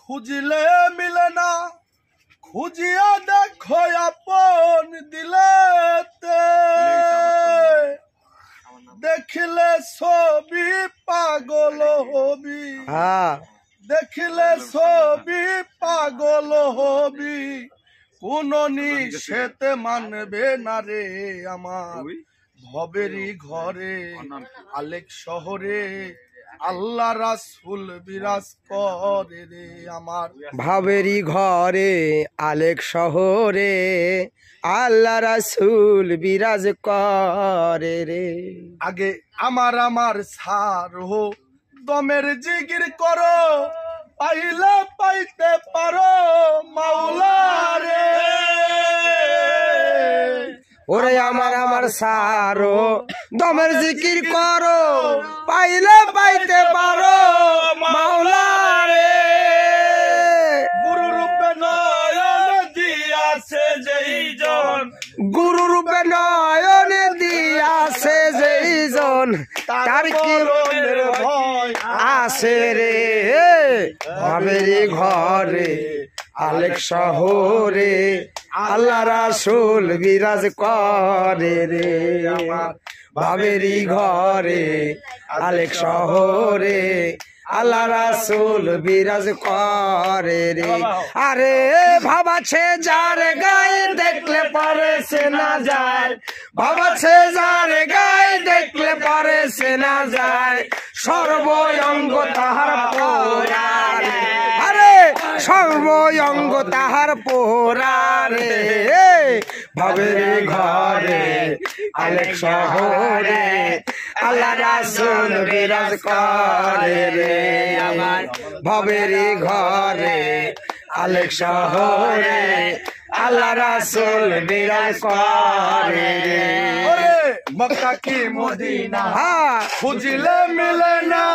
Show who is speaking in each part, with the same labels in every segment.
Speaker 1: খুঁজিলে মিলে না, খুঁজিয়া দেখো আপন দিলেতে, দেখিলে ছবি পাগল হবি, দেখিলে ছবি পাগল হবি, কোন নিষেধে মানবে না রে আমার ভবেরই ঘরে আলেক শহরে আল্লাহ রাসূল বিরাজ করে রে আমার
Speaker 2: ভাবেরই ঘরে আলেক শহরে আল্লাহ রাসূল বিরাজ করে রে।
Speaker 1: আগে আমার ছাড়ো দমের জিকির করো, পাইলে পাইতে পারো মাওলা রে।
Speaker 2: ওরে আমার সারো দমের জিকির করো, পাইলে পাইতে পারো মাওলা রে।
Speaker 1: গুরু রূপে নয়ন দিয়াছে যেই জন,
Speaker 2: গুরু রূপে নয়ন দিয়াছে যেই জন, তার কি
Speaker 1: ভয়
Speaker 2: আসে রে। ভাবেরই ঘরে আলেক শহরে আল্লাহ রাসূল বিরাজ করে রে আমার ভাবেরই ঘরে আলেক শহরে আল্লাহ রাসূল বিরাজ করে রে। আরে ভাবাছে যার গায়ে দেখলে পরে সে না যায়, ভাবাছে যার গায়ে দেখলে পরে সে না যায়, সর্বঙ্গ তাহার পোড়া রে। আরে সর্বঙ্গ তাহার পোড়া রে। ভাবেরই ঘরে আলেক শহরে আল্লাহ রাসূল বিরাজ করে রে আমার ভাবেরই ঘরে আলেক শহরে আল্লাহ রাসূল বিরাজ করে রে।
Speaker 1: মক্কা কি মদিনা খুঁজিলে মিলে না,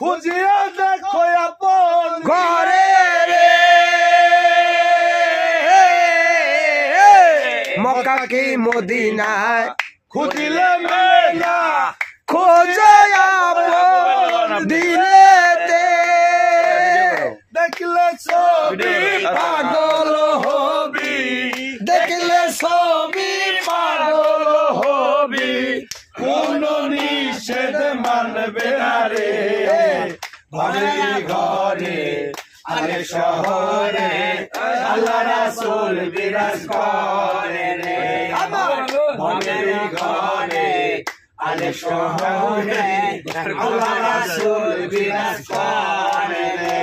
Speaker 1: খুঁজিয়া দেখো আপন
Speaker 2: ঘরে রে। মক্কা কি মদিনায়
Speaker 1: খুঁজিলে মিলে না,
Speaker 2: খোঁজে আপন দিলেতে,
Speaker 1: দেখলে ছবি পাগল হবি,
Speaker 2: দেখলে ছবি
Speaker 1: পাগল হবি, কোন নিষেধ মানবে না রে। ভাবেরই ঘরে আলে শহরে আল্লাহ রাসূল বিরাজ করে রে আমার ভাবেরই ঘরে আলে শহরে আল্লাহ রাসূল বিরাজ করে রে।